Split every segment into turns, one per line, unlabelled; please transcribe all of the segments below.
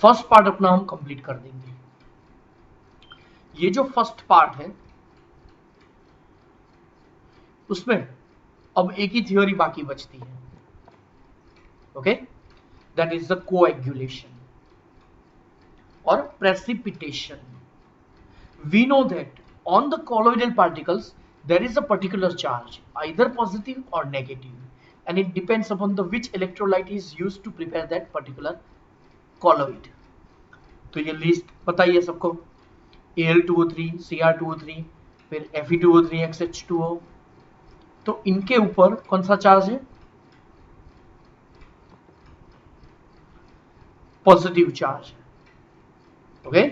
First part अपना हम complete कर देंगे। ये जो फर्स्ट पार्ट है उसमें अब एक ही थ्योरी बाकी बचती है, okay, that is the coagulation और precipitation. We know that on the colloidal particles there is a particular charge, either positive or negative, and it depends upon the which electrolyte is used to prepare that particular colloid. तो ये list बताइए सबको, Al2O3, Cr2O3, फिर Fe2O3, XH2O, तो इनके ऊपर कौन सा चार्ज है? Positive charge, okay.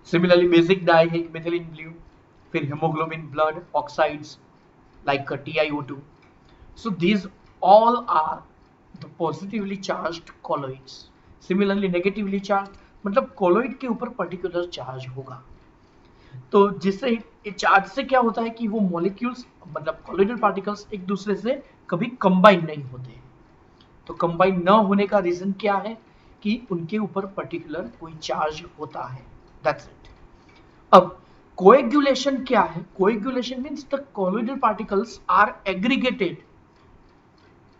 Similarly basic dye है मिथिलीन ब्लू, फिर haemoglobin blood oxides like TiO2. So these all are the positively charged colloids. Similarly negatively charged मतलब colloid के ऊपर particular charge होगा। तो जिससे चार्ज से क्या होता है कि वो मॉलिक्यूल्स मतलब colloidal particles एक दूसरे से कभी कंबाइन नहीं होते। तो कंबाइन न होने का रीजन क्या है कि उनके ऊपर पर्टिकुलर कोई चार्ज होता है, दैट्स इट। अब कोएगुलेशन क्या है? Coagulation means the colloidal particles are aggregated.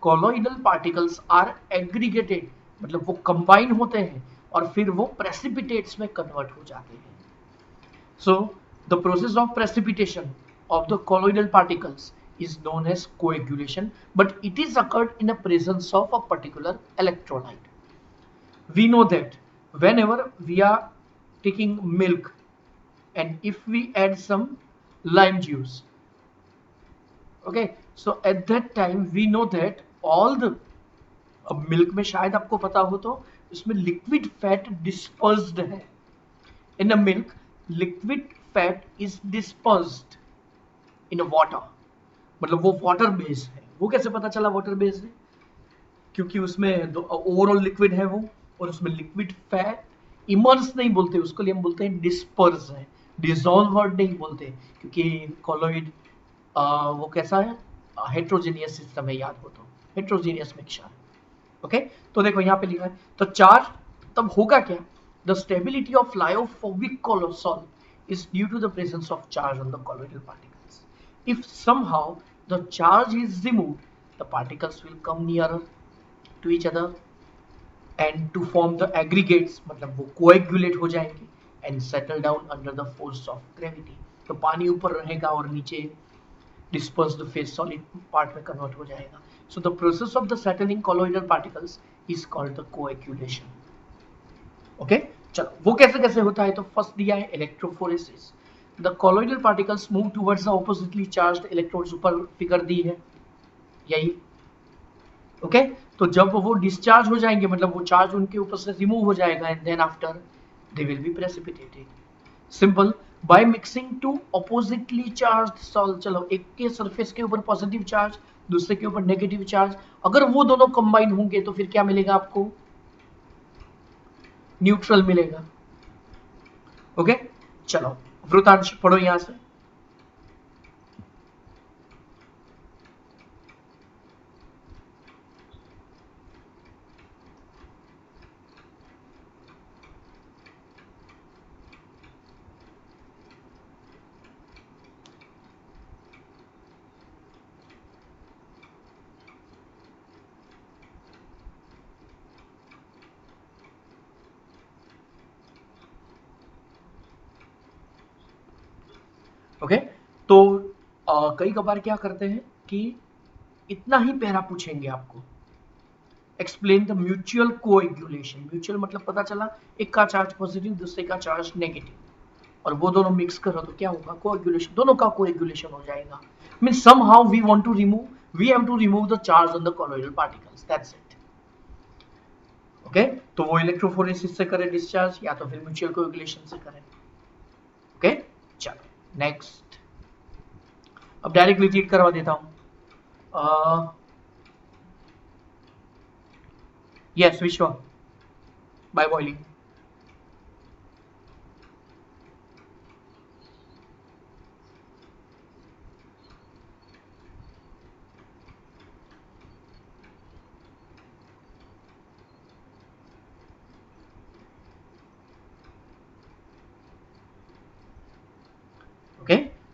Colloidal particles are aggregated मतलब वो कंबाइन होते हैं और फिर वो प्रेसिपिटेट्स में कन्वर्ट हो जाते हैं। So the process of precipitation of the colloidal particles is known as coagulation, but it is occurred in the presence of a particular electrolyte. We know that whenever we are taking milk and if we add some lime juice, okay, so at that time we know that all the अब milk में शायद आपको पता हो तो इसमें liquid fat dispersed है। In a milk liquid fat is dispersed in a water, मतलब वो वाटर बेस्ड है। वो कैसे पता चला वाटर बेस्ड है? क्योंकि उसमें ओवरऑल लिक्विड है वो, और उसमें लिक्विड फैट इमर्स नहीं बोलते, उसके लिए हम बोलते हैं डिस्पर्स है, डिसॉल्व वर्ड नहीं बोलते, क्योंकि कॉलोइड वो कैसा है, हेट्रोजेनियस सिस्टम है, याद हो तो हेट्रोजेनियस मिक्सचर, ओके। तो देखो यहाँ पे लिखा है, तो चार्ज तब होगा क्या? The stability of lyophobic colloidal is due to the presence of charge on the colloidal particles. If somehow the charge is removed, the particles will come nearer to each other and to form the aggregates, मतलब वो coagulate हो जाएंगे and settle down under the force of gravity. तो पानी ऊपर रहेगा और नीचे dispersed phase solid part में convert हो जाएगा. So the process of the settling colloidal particles is called the coagulation. Okay? चलो वो कैसे कैसे होता है? तो फर्स्ट दिया है electrophoresis. The colloidal particles move towards the oppositely charged electrodes, ऊपर फिगर दी है यही, ओके। तो जब वो डिस्चार्ज हो जाएंगे मतलब वो चार्ज उनके ऊपर से रिमूव हो जाएगा and then after they will be precipitated. Simple, by mixing two oppositely charged salt. चलो एक के सरफेस के ऊपर पॉजिटिव चार्ज, दूसरे के ऊपर नेगेटिव चार्ज, अगर वो दोनों कंबाइन होंगे तो फिर क्या मिलेगा आपको? न्यूट्रल मिलेगा, ओके। चलो वृतांश पढ़ो यहां से। ओके, तो कई बार क्या करते हैं कि इतना ही पैरा पूछेंगे आपको, explain the mutual coagulation. Mutual मतलब पता चला एक का चार्ज पॉजिटिव दूसरे का चार्ज नेगेटिव, और वो दोनों मिक्स करो तो क्या होगा? कोएगुलेशन, दोनों का कोएगुलेशन हो जाएगा। Mean somehow we want to remove, we have to remove the charge on the colloidal particles, that's it, okay. तो वो इलेक्ट्रोफोरेसिस से करें डिस्चार्ज या तो फिर म्यूचुअल कोएगुलेशन से करें, ओके। चलो नेक्स्ट, अब डायरेक्टली रीड करवा देता हूं। यस विश्वा, बाय बॉइलिंग।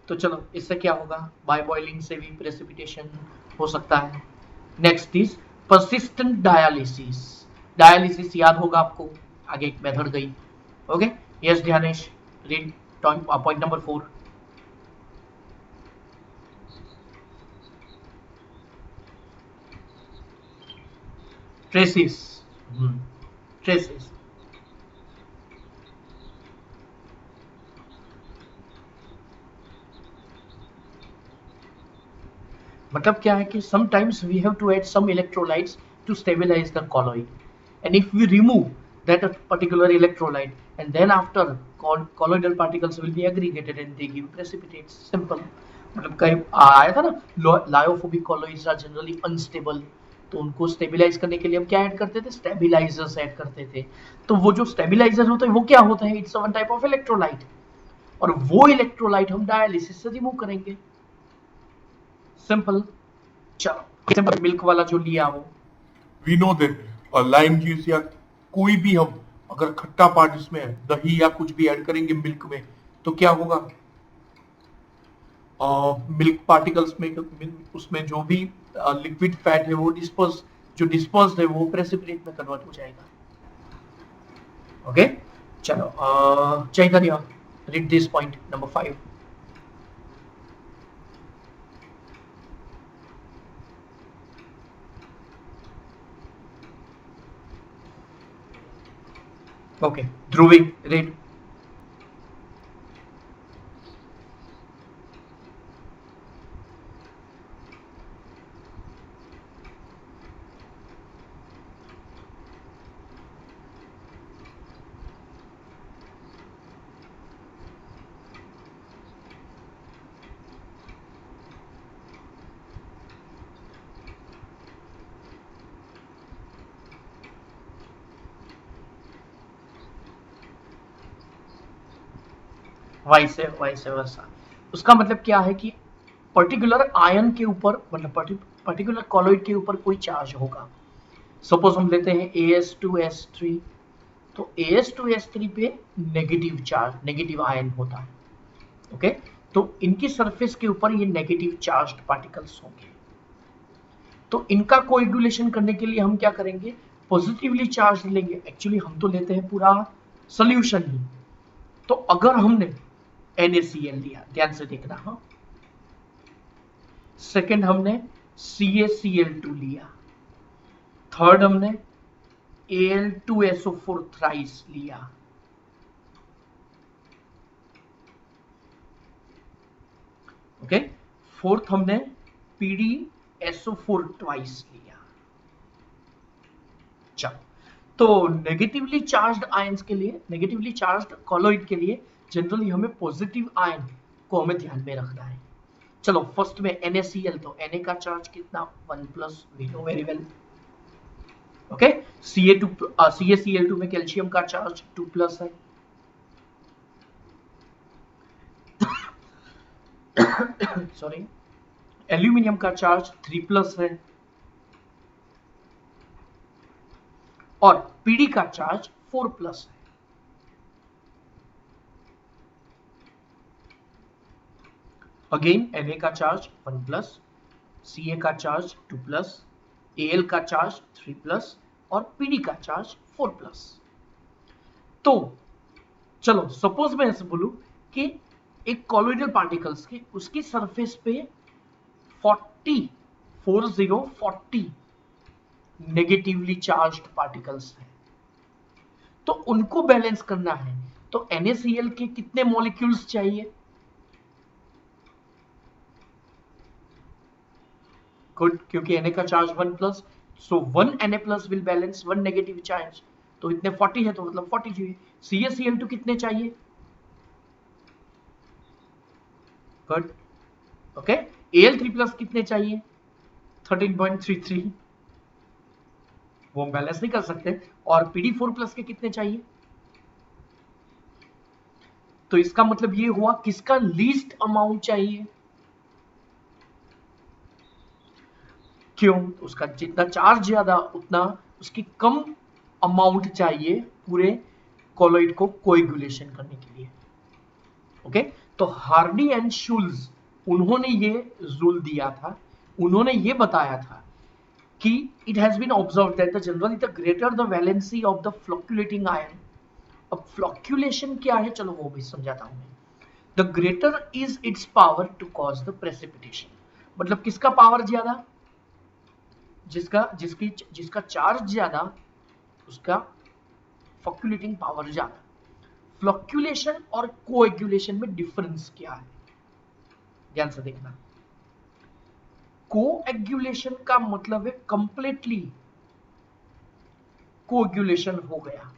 तो चलो इससे क्या होगा, बाय बॉइलिंग से भी प्रेसिपिटेशन हो सकता है। Next is persistent dialysis. Dialysis याद होगा आपको, आगे एक मेथड गई। Okay, yes Dhyanesh, read point number 4। ट्रेसिस, ट्रेसिस मतलब क्या है कि sometimes we have to add some electrolytes to stabilize the colloid, and if we remove that particular electrolyte and then after colloidal particles will be aggregated and they give precipitates, simple। मतलब कहीं आया था ना, lyophobic कॉलोइड्स are generally unstable, तो उनको stabilise करने के लिए हम क्या ऐड करते थे, स्टेबिलाईजर्स ऐड करते थे। तो वो जो स्टेबिलाईजर होता है वो क्या होता है, it's one type of electrolyte, और वो इलेक्ट्रोलाइट हम डायलिसिस से रिमूव करेंगे, सिंपल। चलो सिंपल, मिल्क वाला जो लिया वो
we know that lime juice या कोई भी हम अगर खट्टा पार्ट इसमें दही या कुछ भी ऐड करेंगे मिल्क में तो क्या होगा, मिल्क पार्टिकल्स में उसमें जो भी लिक्विड फैट है वो डिस्पर्स है वो प्रेसिपिटेट में कन्वर्ट हो जाएगा। ओके चलो Chaitanya, read this point number 5। Okay Dhruvi, read. Vice versa, उसका मतलब क्या है कि पर्टिकुलर आयन के ऊपर, मतलब पर्टिकुलर कॉलोइड के ऊपर कोई चार्ज होगा। सपोज हम लेते हैं AS2S3, तो AS2S3 पे नेगेटिव चार्ज, नेगेटिव आयन होता है। ओके, तो इनकी सरफेस के ऊपर ये नेगेटिव चार्ज्ड पार्टिकल्स होंगे, तो इनका कोएगुलेशन करने के लिए हम क्या करेंगे, पॉजिटिवली चार्ज लेंगे। एक्चुअली हम तो लेते हैं पूरा सोल्यूशन ही, तो अगर हमने NaCl लिया, ध्यान से देखना, हाँ, सेकेंड हमने CaCl2 लिया, थर्ड हमने Al2SO4 थ्राइस लिया, ओके, फोर्थ हमने PdSO4 ट्वाइस लिया। चलो, तो नेगेटिवली चार्ज्ड आयंस के लिए, नेगेटिवली चार्ज्ड कॉलोइड के लिए जनरली हमें पॉजिटिव आयन को हमें ध्यान में रखना है। चलो फर्स्ट में NaCl, तो Na का चार्ज कितना, 1+, we know very well. Okay, CaCl2 में कैल्शियम का चार्ज 2+ है। सॉरी, एल्यूमिनियम का चार्ज 3+ है, और Pd का चार्ज 4+ है। अगेन Na का चार्ज 1+, Ca का चार्ज 2+, Al का चार्ज 3+, और Pd का चार्ज 4+। तो चलो सपोज मैं ऐसे बोलूं कि एक कॉलोइडल पार्टिकल्स की उसकी सरफेस पे 40 नेगेटिवली चार्ज्ड पार्टिकल्स हैं, तो उनको बैलेंस करना है, तो NaCl के कितने मॉलिक्यूल्स चाहिए, गुड, क्योंकि Na का charge 1+, so 1 Na+ will balance 1 negative charge, तो इतने 40 है तो मतलब 40 चाहिए। CaCl2 कितने चाहिए, गुड, ओके। Al3+ कितने चाहिए, 13.33, वो हम बैलेंस नहीं कर सकते। और Pd4+ के कितने चाहिए, तो इसका मतलब ये हुआ किसका लीस्ट अमाउंट चाहिए, क्यों, उसका जितना चार्ज ज्यादा उतना उसकी कम अमाउंट चाहिए पूरे कॉलोइड को कोएगुलेशन करने के लिए। ओके, तो हार्डी एंड शुल्ज उन्होंने ये रूल दिया था, उन्होंने ये बताया था कि it has been observed that the generally the greater the valency of the flocculating ion. अब फ्लक्चुलेशन क्या है, चलो वो भी समझाता हूं मैं। The greater is its power to cause the precipitation, मतलब किसका पावर ज्यादा, जिसका चार्ज ज्यादा उसका फ्लक्चुलेटिंग पावर ज्यादा। फ्लक्चुलेशन और कोएगुलेशन में डिफरेंस क्या है, ध्यान से देखना। कोएगुलेशन का मतलब है कंप्लीटली कोएगुलेशन हो गया,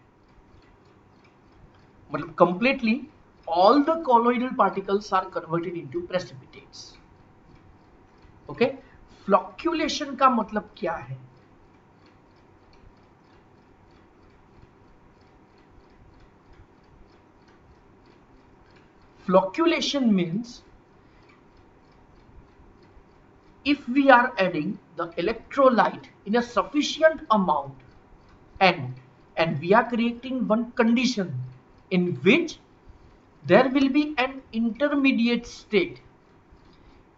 मतलब completely all the colloidal particles are converted into precipitates. Okay, flocculation का मतलब क्या है, flocculation means if we are adding the electrolyte in a sufficient amount and we are creating one condition in which there will be an intermediate state.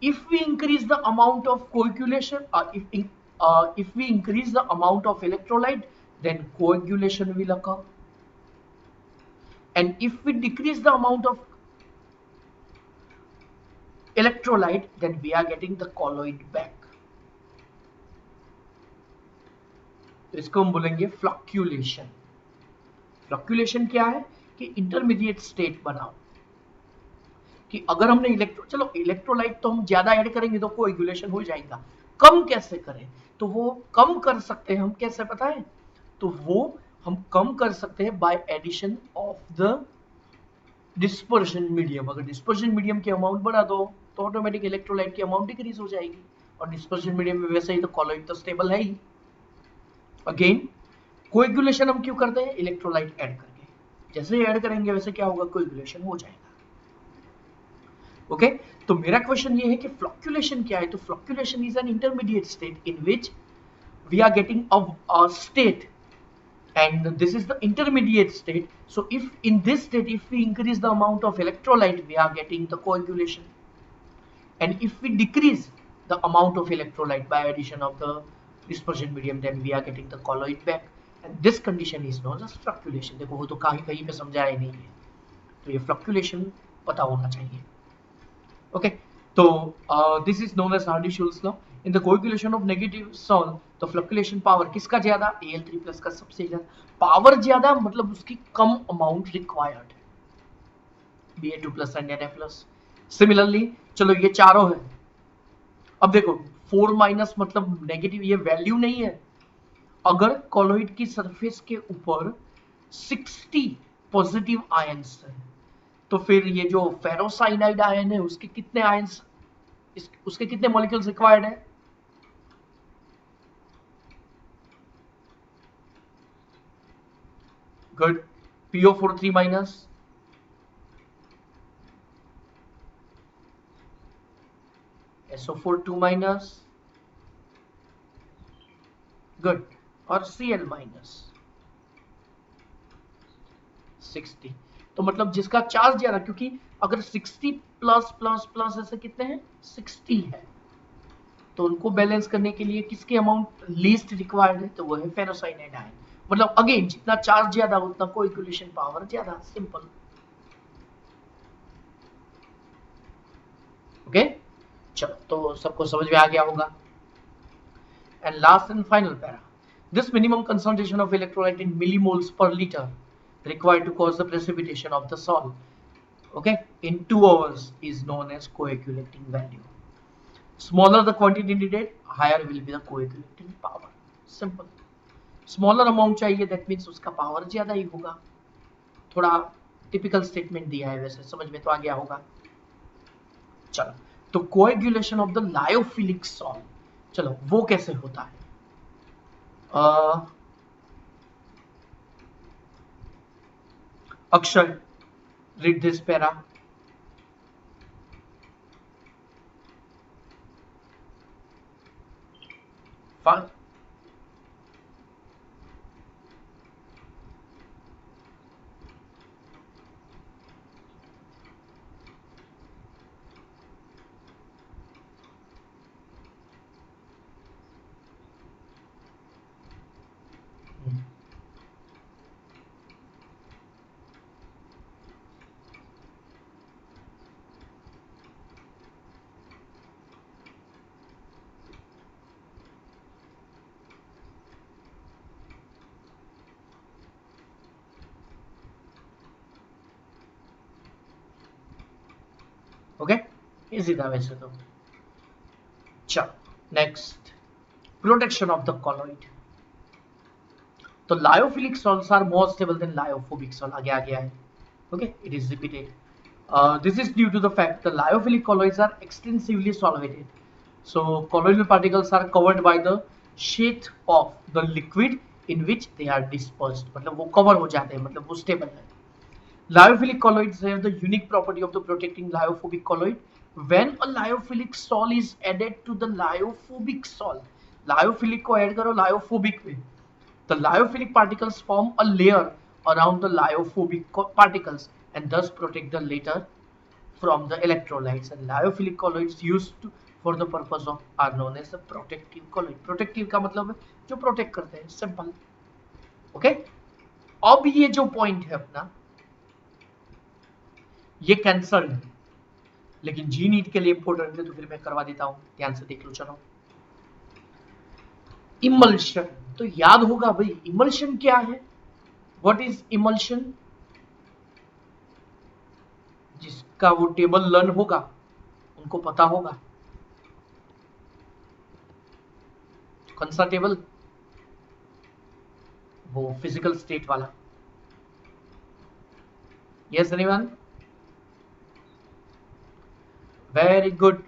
If we increase the amount of coagulation, if we increase the amount of electrolyte, then coagulation will occur. And if we decrease the amount of electrolyte, then we are getting the colloid back. तो इसको हम बोलेंगे फ्लक्चुलेशन। फ्लक्चुलेशन क्या है कि intermediate state बनाओ, कि अगर हमने इलेक्ट्रोलाइट तो हम ज्यादा ऐड करेंगे तो कोएगुलेशन हो जाएगा, कम कैसे करें, तो वो कम कर सकते हैं हम, कैसे पता है, तो वो हम कम कर सकते हैं by addition of the dispersion medium. अगर डिस्पर्शन मीडियम की अमाउंट बढ़ा दो तो ऑटोमेटिक इलेक्ट्रोलाइट की अमाउंट डिक्रीज हो जाएगी, और डिस्पर्शन मीडियम में वैसे ही तो कॉलोइड तो स्टेबल है ही। अगेन कोएगुलेशन हम क्यों करते हैं, इलेक्ट्रोलाइट ऐड करके, जैसे ही ऐड करेंगे वैसे क्या होगा, कोएगुलेशन हो जाएगा। ओके तो मेरा क्वेश्चन ये है कि फ्लक्चुलेशन क्या है, तो flocculation is an intermediate state in which we are getting a state and this is the intermediate state. So if in this state if we increase the amount of electrolyte we are getting the coagulation, and if we decrease the amount of electrolyte by addition of the dispersion medium then we are getting the colloid back, and this condition is known as flocculation। देखो वो तो कहीं कहीं पे समझाया नहीं है, तो ये फ्लक्चुलेशन पता होना चाहिए। ओके तो this is known as Hardy Schulze law. In the coagulation of negative salt तो फ्लक्चुलेशन पावर किसका ज्यादा, Al3+ का सबसे ज्यादा। पावर ज्यादा मतलब उसकी कम amount required, Ba2+ and Na+। Similarly चलो ये चारों है, अब देखो 4- मतलब नेगेटिव, ये वैल्यू नहीं है। अगर कॉलोइड की सरफेस के ऊपर 60 पॉजिटिव आयंस है तो फिर ये जो फेरोसाइनाइड आयन है उसके कितने आयंस, उसके कितने मॉलिक्यूल्स रिक्वायर्ड है, गुड, PO4 3-, SO4 2-, गुड, और Cl-, 60। तो मतलब जिसका चार्ज ज्यादा, क्योंकि अगर 60 प्लस प्लस प्लस ऐसे कितने हैं 60 है, तो उनको बैलेंस करने के लिए किसकी अमाउंट लीस्ट रिक्वायर्ड है, तो वो है फेरोसाइनाइड आयन। मतलब अगेन जितना चार्ज ज्यादा उतना कोएगुलेशन पावर ज्यादा, सिंपल। ओके चलो तो सबको समझ में आ गया होगा। And last and final para, this minimum concentration of electrolyte in millimoles पर litre required to cause the precipitation of the salt, okay, in 2 hours is known as coagulating value. Smaller the quantity needed, higher will be the coagulating power. Simple. Smaller amount चाहिए, that means उसका power ज्यादा ही होगा। थोड़ा typical statement दिया है, वैसे समझ में तो आ गया होगा। चलो तो coagulation of the lyophilic salt, चलो वो कैसे होता है। Akshay, read this para. Fine. Okay, easy था वैसे तो। चलो next, protection of the colloid. तो lyophilic salts are more stable than lyophobic salt, आगे आ गया है। Okay, it is repeated. This is due to the fact the lyophilic colloids are extensively solvated. So colloidal particles are covered by the sheath of the liquid in which they are dispersed. मतलब वो cover हो जाते हैं, मतलब वो stable है। Lyophilic colloids have the unique property of the protecting lyophobic colloid. When a lyophilic sol is added to the lyophobic sol, lyophilic को add करो lyophobic में, the lyophilic particles form a layer around the lyophobic particles and thus protect the latter from the electrolytes. And lyophilic colloids used for the purpose of are known as the protective colloid. Protective का मतलब है जो protect करते हैं, simple. Okay? अब ये जो point है अपना, ये cancelled है, लेकिन जी नीट के लिए इंपॉर्टेंट है तो फिर मैं करवा देता हूं, ध्यान से देख लो। चलो, इमल्शन, तो याद होगा भाई इमल्शन क्या है, व्हाट इज इमल्शन। जिसका वो टेबल लर्न होगा उनको पता होगा। कौन सा टेबल, वो फिजिकल स्टेट वाला। Yes anyone, very good.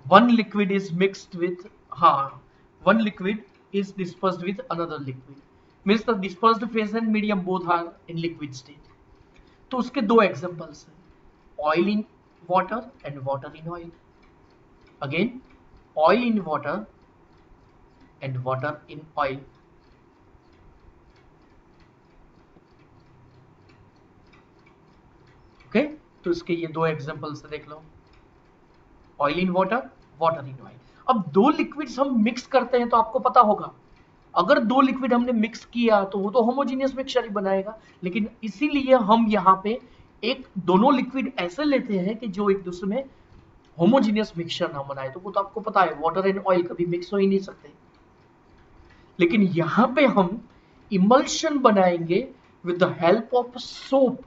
One liquid is mixed with, हाँ, one liquid is dispersed with another liquid, means the dispersed phase and medium both are in liquid state. तो उसके दो एग्जांपल्स हैं, oil in water and water in oil. Again, oil in water and water in oil. Okay, तो इसके ये दो examples देख लो, oil in water, water in oil. अब दो लिक्विड्स हम मिक्स करते हैं तो आपको पता होगा, अगर दो लिक्विड हमने मिक्स किया तो वो तो होमोजीनियस मिक्सचर ही बनाएगा, लेकिन इसीलिए हम यहाँ पे एक दोनों लिक्विड ऐसे लेते हैं कि जो एक दूसरे में होमोजीनियस मिक्सचर ना बनाए। तो वो तो आपको पता है वाटर एंड ऑयल कभी मिक्स हो ही नहीं सकते, लेकिन यहाँ पे हम इमल्शन बनाएंगे with the help of soap,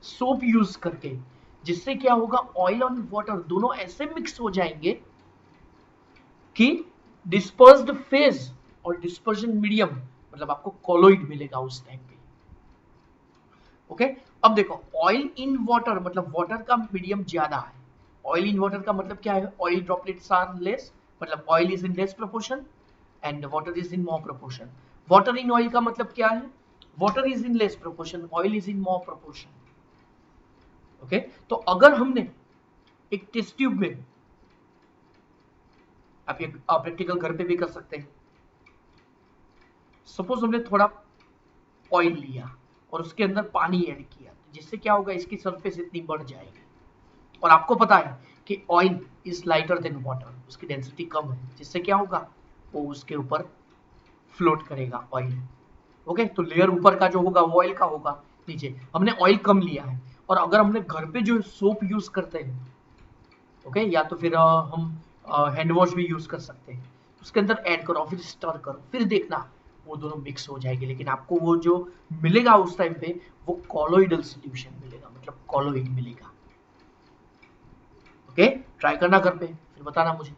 soap use करके, जिससे क्या होगा, ऑयल और वाटर दोनों ऐसे मिक्स हो जाएंगे कि डिस्पर्स्ड फेज और डिस्पर्जन मीडियम, मतलब आपको कॉलोइड मिलेगा उस टाइम पे। ओके, अब देखो, ऑयल इन वाटर मतलब वाटर का मीडियम ज्यादा है। ऑयल इन वाटर का मतलब क्या है, ऑयल ड्रॉपलेट्स आर लेस, मतलब oil is in less proportion and water is in more proportion. Water in oil का मतलब क्या है, water is in less proportion, oil is in more proportion. Okay, तो अगर हमने एक टेस्ट ट्यूब में, आप ये प्रैक्टिकल घर पे भी कर सकते हैं, सपोज हमने थोड़ा ऑयल लिया और उसके अंदर पानी ऐड किया, जिससे क्या होगा, इसकी सरफेस इतनी बढ़ जाएगी, और आपको पता है कि oil is lighter than water, उसकी डेंसिटी कम है, जिससे क्या होगा, वो उसके ऊपर फ्लोट करेगा ऑयल। ओके, तो लेयर ऊपर का जो होगा वो ऑयल का होगा, नीचे हमने ऑयल कम लिया है। और अगर हमने घर पे जो सोप यूज करते हैं, ओके, या तो फिर हम हैंड वॉश भी यूज कर सकते हैं, उसके अंदर ऐड करो, फिर स्टर करो, फिर देखना वो दोनों मिक्स हो जाएगी, लेकिन आपको वो जो मिलेगा उस टाइम पे वो कॉलोइडल सॉल्यूशन मिलेगा, मतलब कॉलोइड मिलेगा। ओके, ट्राई करना घर पे, फिर बताना मुझे।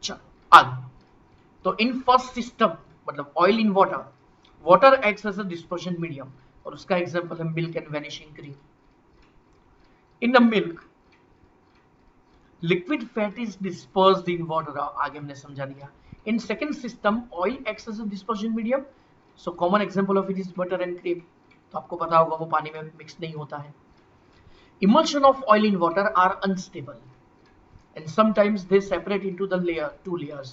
चलो आगे, तो इन फर्स्ट सिस्टम मतलब oil in water, water acts as a dispersion medium, और उसका एग्जांपल है milk and vanishing cream. In the milk liquid fat is dispersed in water, आगे हमने समझा दिया। In second system oil acts as a dispersion medium, so common example of it is butter and cream, तो आपको पता होगा वो पानी में मिक्स नहीं होता है। Emulsion of oil in water are unstable and sometimes they separate into the two layers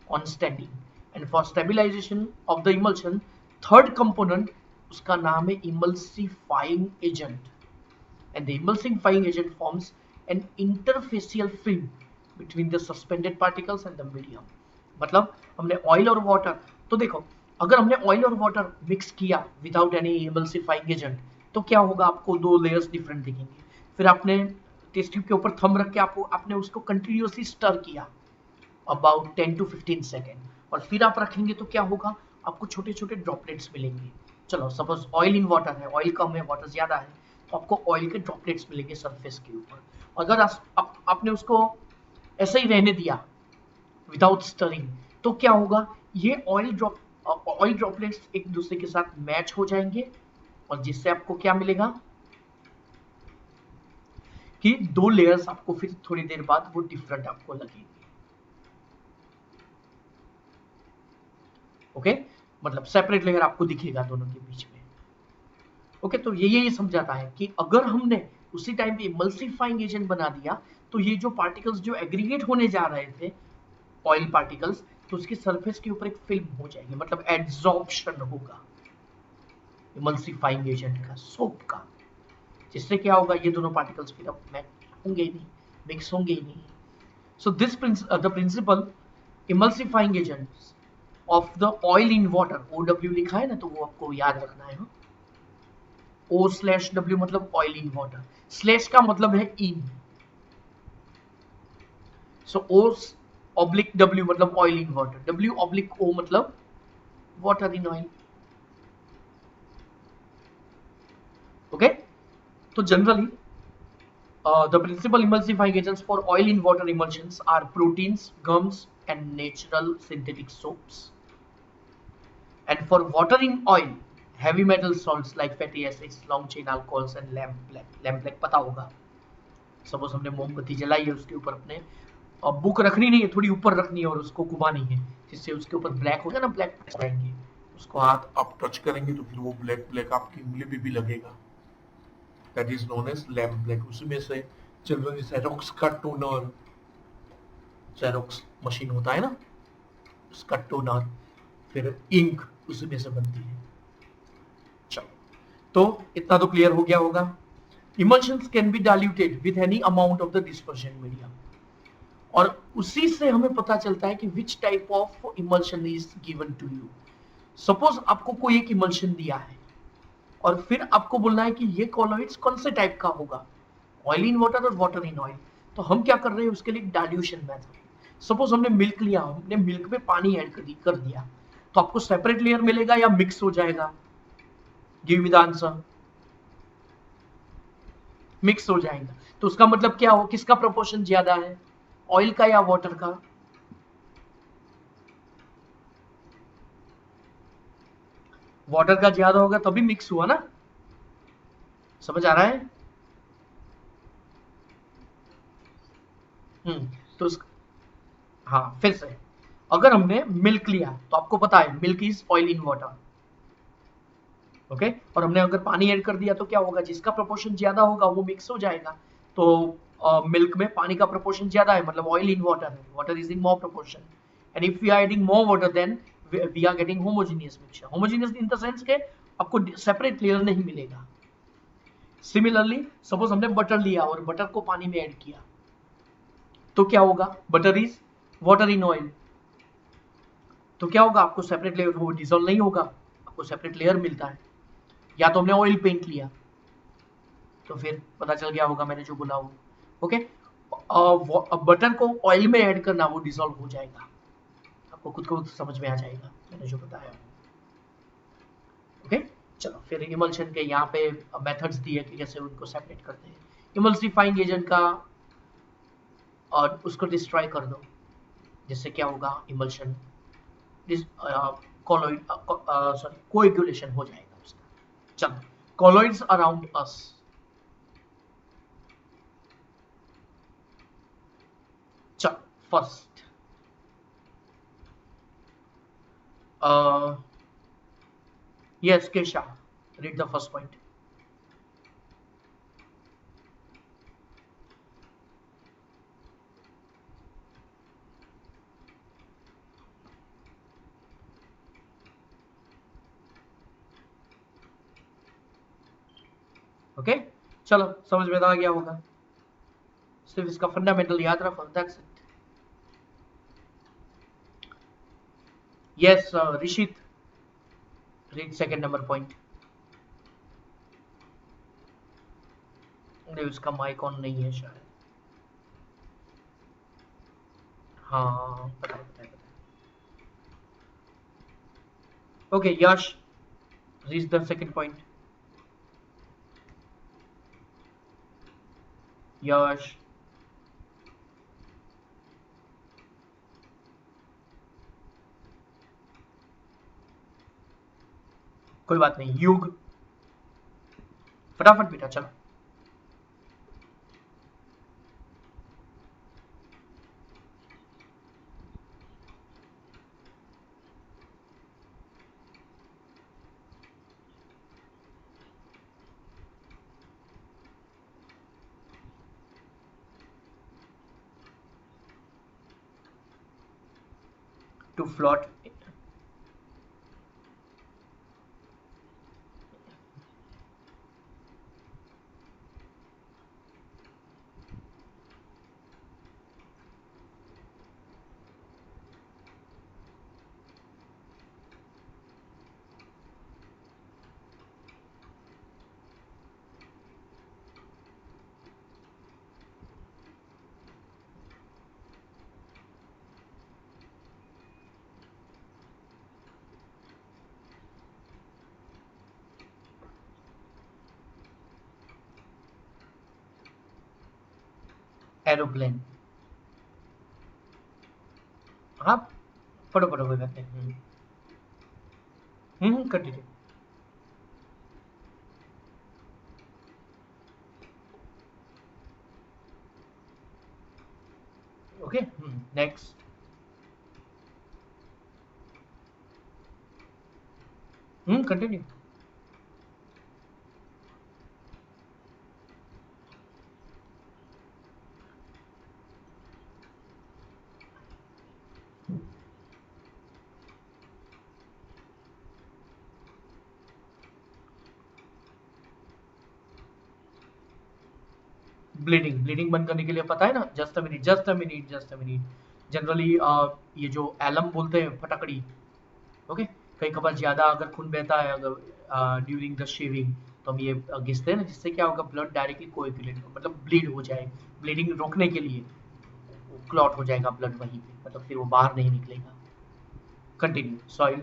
on standing, and for stabilization of the emulsion third component उसका नाम है emulsifying agent, and the emulsifying agent forms an interfacial film between the suspended particles and the medium। मतलब हमने oil और water, तो देखो अगर हमने ऑयल और वाटर मिक्स किया विदाउट एनी emulsifying agent तो क्या होगा, आपको दो लेयर्स डिफरेंट दिखेंगे। फिर आपने टेस्ट ट्यूब के ऊपर थंब रख के आपने उसको कंटिन्यूअसली स्टर किया अबाउट 10 to 15 सेकेंड, और फिर आप रखेंगे तो क्या होगा, आपको छोटे छोटे ड्रॉपलेट्स मिलेंगे। चलो सपोज ऑयल इन वाटर है, ऑयल कम है वाटर ज्यादा है, तो आपको ऑयल के ड्रॉपलेट्स मिलेंगे सरफेस के ऊपर। अगर आपने उसको ऐसे ही रहने दिया विदाउट स्टरिंग तो क्या होगा, ये ऑयल ड्रॉपलेट्स एक दूसरे के साथ मैच हो जाएंगे और जिससे आपको क्या मिलेगा कि दो लेयर्स आपको फिर थोड़ी देर बाद वो डिफरेंट आपको लगेंगे। ओके, मतलब सेपरेट लेयर आपको दिखेगा दोनों के बीच में। ओके, तो ये समझाता है कि अगर हमने उसी टाइम पे इमल्सिफाइंग एजेंट बना दिया तो ये जो पार्टिकल्स जो एग्रीगेट होने जा रहे थे ऑयल पार्टिकल्स, तो उसकी सरफेस के ऊपर एक फिल्म हो जाएगी, मतलब एड्सॉर्प्शन होगा इमल्सिफाइंग एजेंट का, सोप का, जिससे क्या होगा, ये दोनों पार्टिकल्स फिर अब होंगे ही नहीं, मिक्स होंगे ही नहीं। So this the principle emulsifying agents of the oil in water, OW लिखा है ना, तो वो आपको याद रखना है। O/W मतलब ऑयल इन वाटर, स्लैश का मतलब है इन, सो O/W मतलब ऑयल इन वाटर, W/O मतलब वाटर इन ऑयल। ओके, तो generally the principal emulsifying agents for oil in water emulsions are proteins, gums, and natural synthetic soaps. And for water in oil, heavy metal salts like fatty acids, long chain alcohols, and lamp black. Lamp black पता होगा, suppose हमने मोमबत्ती जलाई है, उसके ऊपर अपने book रखनी नहीं है, थोड़ी ऊपर रखनी है और उसको घुमानी है, जिससे उसके ऊपर ब्लैक होगा ना, ब्लैक आएंगे, उसको हाथ आप टच करेंगे तो फिर वो ब्लैक ब्लैक आपकी उंगली पे भी लगेगा, that is known as lamp black. उसमें से जनरली जेरोक्स का टोनर, जेरोक्स मशीन होता है ना, उसका टोनर, फिर इंक उसमें से बनती है। चलो, तो इतना तो क्लियर हो गया होगा। Emulsions can be diluted with any amount of the dispersion medium, और उसी से हमें पता चलता है कि which type of emulsion is given to you। Suppose आपको कोई एक इमल्शन दिया है और फिर आपको बोलना है कि ये कॉलोइड्स कौन से टाइप का होगा, ऑयल इन वाटर और वाटर इन ऑयल। तो हम क्या कर रहे हैं, उसके लिए डाइल्यूशन मेथड। सपोज हमने मिल्क लिया, हमने मिल्क में पानी ऐड कर दिया, तो आपको सेपरेट लेयर मिलेगा या मिक्स हो जाएगा? Give me the answer. Mix हो जाएगा। तो उसका मतलब क्या हो, किसका प्रोपोर्शन ज्यादा है, ऑयल का या वाटर का? वाटर का ज्यादा होगा तभी मिक्स हुआ ना, समझ आ रहा है? तो हाँ, फिर से अगर हमने मिल्क लिया तो आपको पता है milk is oil in water, okay, और हमने अगर पानी ऐड कर दिया तो क्या होगा, जिसका प्रोपोर्शन ज्यादा होगा वो मिक्स हो जाएगा। तो मिल्क में पानी का प्रोपोर्शन ज्यादा है, मतलब ऑयल इन वाटर है, water is in more proportion, and if we are adding more water then we are getting homogeneous mixture. Homogeneous in the sense के आपको सेपरेट लेयर नहीं मिलेगा। सिमिलरली सपोज हमने बटर लिया और बटर को पानी में ऐड किया, तो क्या होगा, butter is water in oil, तो क्या होगा, आपको सेपरेट लेयर, वो डिसॉल्व नहीं होगा, आपको सेपरेट लेयर मिलता है। या तो हमने ऑयल पेंट लिया, तो फिर पता चल गया होगा मैंने जो बोला वो, ओके। बटर को ऑयल में ऐड करना, वो डिसॉल्व हो जाएगा, आपको खुद को समझ में आ जाएगा मैंने जो बताया, ओके। चलो, फिर इमल्शन के यहाँ पे मेथड्स दिए कि कैसे उनको सेपरेट करते हैं। इमल्सिफाइंग एजेंट का और उसको डिस्ट्रॉय कर दो, जिससे क्या होगा, इमल्शन कॉलोइड सॉरी कोएगुलेशन हो जाएगा उसका। चलो, कॉलोइड्स अराउंड अस, चलो first yes Kesha, read the first point। Okay, चलो समझ में आ गया होगा, सिर्फ इसका फंडामेंटल याद रखो, that's it. Yes Rishit, read second number point. नहीं, उसका माइक ऑन नहीं है शायद। हाँ, पता है। Okay Yash, read the second point. Yash, कोई बात नहीं, युग, फटाफट बेटा चलो। To float, aeroplane. हाँ पढ़ो पढ़ो, कोई बात नहीं। Continue. Okay, next. Continue. Bleeding, bleeding बंद करने के लिए पता है ना, just a minute, just a minute, just a minute. Generally ये जो एलम बोलते हैं, फटकड़ी, ओके। कई कबार ज्यादा अगर खून बहता है, अगर ड्यूरिंग द शेविंग, तो हम ये घिसते हैं ना, जिससे क्या होगा, ब्लड डायरेक्टली कोएगुलेट, मतलब ब्लीड हो जाए, ब्लीडिंग रोकने के लिए क्लॉट हो जाएगा ब्लड वहीं पे, मतलब फिर वो बाहर नहीं निकलेगा। Continue. Soil,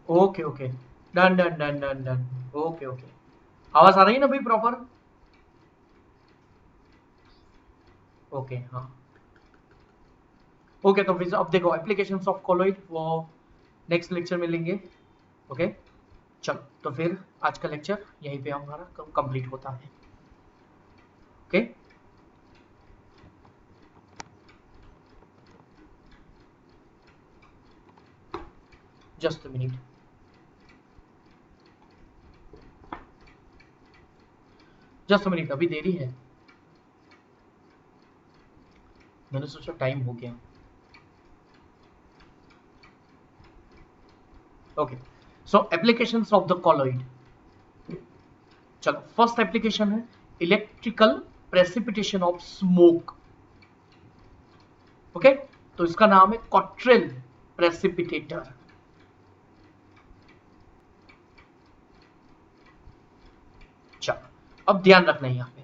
okay okay, done done done done done, okay okay. आवाज आ रही है ना भाई प्रॉपर? ओके हाँ। ओके, तो फिर अब देखो एप्लीकेशंस ऑफ कॉलोइड वो नेक्स्ट लेक्चर में लेंगे। ओके चलो, तो फिर आज का लेक्चर यहीं पे हमारा कंप्लीट होता है। Okay just a minute, just a minute, अभी देरी है, मैंने सोचा टाइम हो गया। Okay, so applications of the colloid. चलो, फर्स्ट एप्लीकेशन है electrical precipitation of smoke. Okay, तो इसका नाम है कॉट्रेल प्रेसिपिटेटर। चलो, अब ध्यान रखना है यहाँ पे,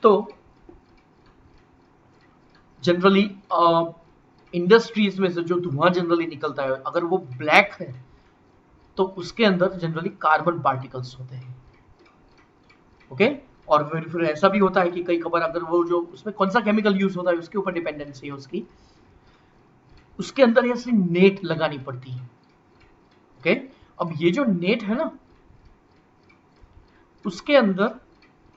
तो जनरली इंडस्ट्रीज में से जो धुआं जनरली निकलता है, अगर वो ब्लैक है तो उसके अंदर जनरली कार्बन पार्टिकल्स होते हैं। ओके, और फिर ऐसा भी होता है कि कई खबर, अगर वो जो उसमें कौन सा केमिकल यूज होता है उसके ऊपर डिपेंडेंसी है उसकी, उसके अंदर ऐसी नेट लगानी पड़ती है। ओके, अब ये जो नेट है ना, उसके अंदर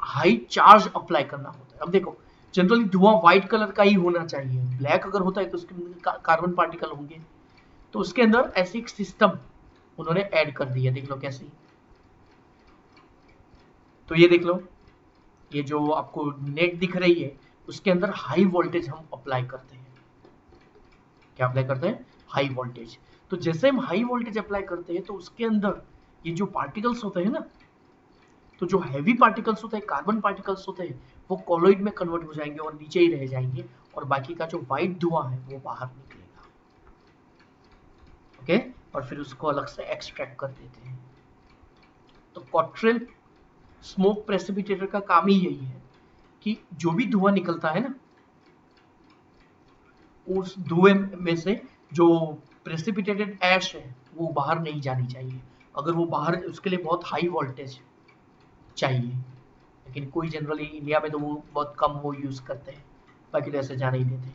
हाई चार्ज अप्लाई करना होता है। अब देखो, जनरली धुआं व्हाइट कलर का ही होना चाहिए, ब्लैक अगर होता है तो उसके अंदर कार्बन पार्टिकल होंगे, तो उसके अंदर ऐसी एक सिस्टम उन्होंने ऐड कर दी है, देख लो कैसी। तो ये देख लो, ये जो आपको नेट दिख रही है, उसके अंदर हाई वोल्टेज हम अप्लाई करते हैं। क्या अप्लाई करते हैं? High voltage. तो जैसे हम हाई वोल्टेज अप्लाई करते हैं तो उसके अंदर ये जो पार्टिकल्स होते हैं ना, तो जो हैवी पार्टिकल्स होते हैं, कार्बन पार्टिकल्स होते हैं, वो कॉलोइड में कन्वर्ट हो जाएंगे और नीचे ही रह जाएंगे, और बाकी का जो व्हाइट धुआं है वो बाहर निकलेगा। ओके, और फिर उसको अलग से एक्सट्रैक्ट कर देते हैं। तो कॉट्रेल स्मोक प्रेसिपिटेटर का काम ही यही है कि जो भी धुआं निकलता है ना, उस धुएं में से जो प्रेसिपिटेटेड ऐश है वो बाहर नहीं जानी चाहिए। अगर वो बाहर, उसके लिए बहुत हाई वोल्टेज चाहिए, लेकिन कोई जनरली इंडिया में तो वो बहुत कम वो यूज करते हैं, बाकी तो ऐसे जाने ही देते हैं।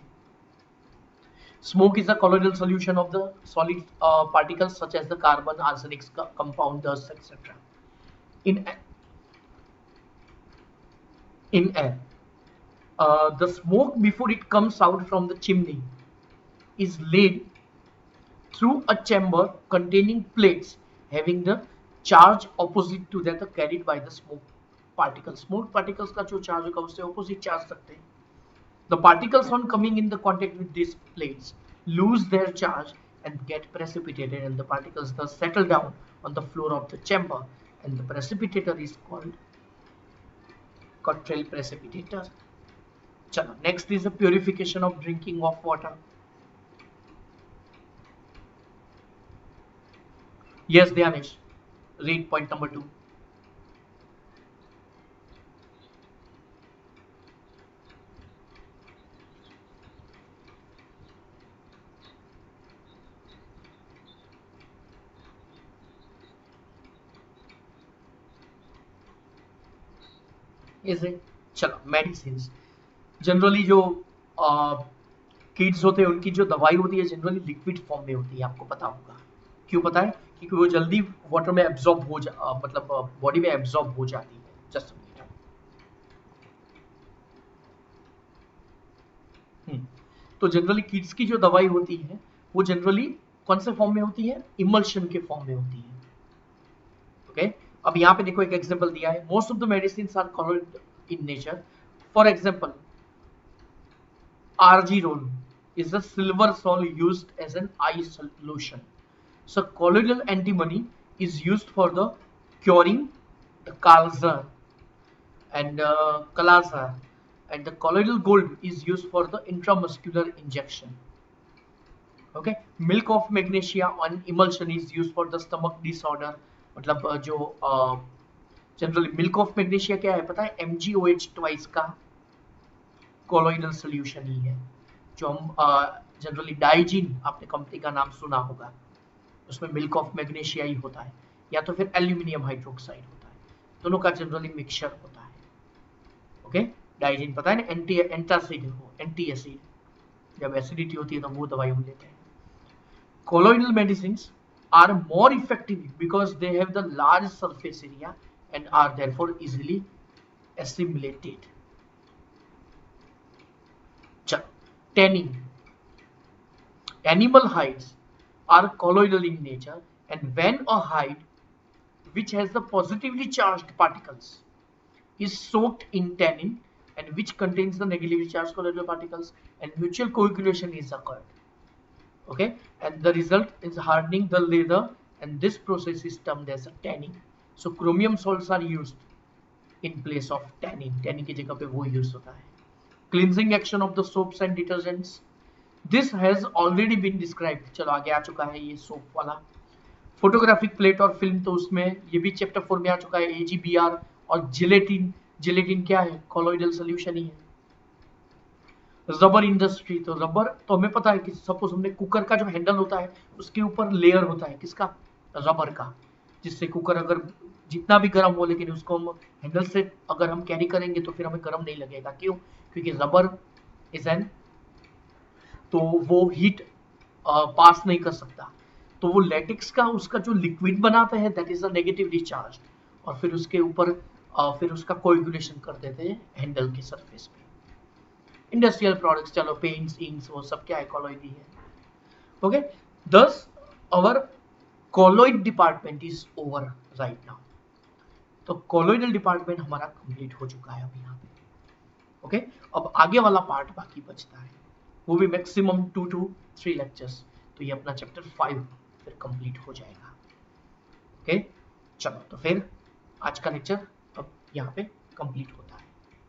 Smoke is a colloidal solution of the solid particles such as the carbon, arsenic compound, dust, etc. In air, the smoke before it comes out from the chimney is laid through a chamber containing plates having the charge opposite to that carried by the smoke particles. Smoke particles का जो charge होगा उससे opposite charge रखते हैं। The particles on coming in the contact with these plates lose their charge and get precipitated, and the particles thus settle down on the floor of the chamber, and the precipitator is called Cottrell precipitator. Chalo, next is the purification of drinking of water. Yes, Dhyanesh, read point number 2. Is it? चलो, medicines. Generally जो kids होते हैं उनकी जो दवाई होती है generally liquid form में होती है, आपको पता होगा। क्यों पता है? क्योंकि वो जल्दी वाटर में एब्जॉर्ब हो मतलब बॉडी में एब्जॉर्ब हो जाती है। जस्ट तो जनरली किड्स की जो दवाई होती है वो जनरली कौन से फॉर्म में होती है? इमल्शन के फॉर्म में होती है। ओके, अब यहाँ पे देखो एक एग्जांपल दिया है, most of the medicines are colloid in nature. For example, Argiron is a silver sol used as an eye solution. So colloidal antimony is used for the curing the calcer and calazar, and the colloidal gold is used for the intramuscular injection. Okay, milk of magnesia on emulsion is used for the stomach disorder. मतलब जो generally milk of magnesia क्या है पता है? MgOH twice का colloidal solution ही है। जो हम जनरली डाइजीन, आपने कंपनी का नाम सुना होगा, उसमें मिल्क ऑफ मैग्नीशिया ही होता है, या तो फिर एल्यूमिनियम हाइड्रोक्साइड होता है, दोनों का जनरली मिक्सचर होता है। ओके, डाइजीन पता है ना, एंटासिड हो, एंटी एसिड, जब एसिडिटी होती है तो वो दवाई हम लेते हैं। Colloidal medicines are more effective because they have the large surface area and are therefore easily assimilated. Tanning. Animal hides are colloidal in nature, and when a hide which has the positively charged particles is soaked in tannin and which contains the negatively charged colloidal particles, and mutual coagulation is occurred. Okay, and the result is hardening the leather, and this process is termed as a tanning. So chromium salts are used in place of tannin. Tannin की जगह पे वो use होता है। Cleansing action of the soaps and detergents. This has already been described. चलो आगे आ चुका है ये सोप वाला। फोटोग्राफिक प्लेट और फिल्म, तो उसमें ये भी चैप्टर 4 में आ चुका है। AgBr और जिलेटिन। जिलेटिन क्या है? कॉलोइडल सोल्यूशन ही है। रबर इंडस्ट्री, तो रबर तो हमें पता है कि सपोज हमने कुकर का जो हैंडल होता है उसके ऊपर लेयर होता है, किसका? रबर का, जिससे कुकर अगर जितना भी गर्म हो, लेकिन उसको हम हैंडल से अगर हम कैरी करेंगे तो फिर हमें गर्म नहीं लगेगा। क्यों? क्योंकि रबर इज एन, तो वो हीट पास नहीं कर सकता। तो वो लेटेक्स का उसका जो लिक्विड बनाते हैं that is a negatively charge, और फिर उसके ऊपर फिर उसका कोएगुलेशन कर देते हैं हैंडल की सरफेस पे। इंडस्ट्रियल प्रोडक्ट्स, चलो पेंट्स, इंक्स, वो सब क्या है? कॉलोइड ही है। Okay, thus our colloid department is over right now. तो कॉलोइडल डिपार्टमेंट हमारा कंप्लीट हो चुका है अब यहाँ पे। ओके, अब आगे वाला पार्ट बाकी बचता है, वो भी मैक्सिमम 2 to 3 लेक्चर्स। तो ये अपना चैप्टर 5 फिर कंप्लीट हो जाएगा। ओके, चलो तो फिर आज का लेक्चर अब यहाँ पे कंप्लीट हो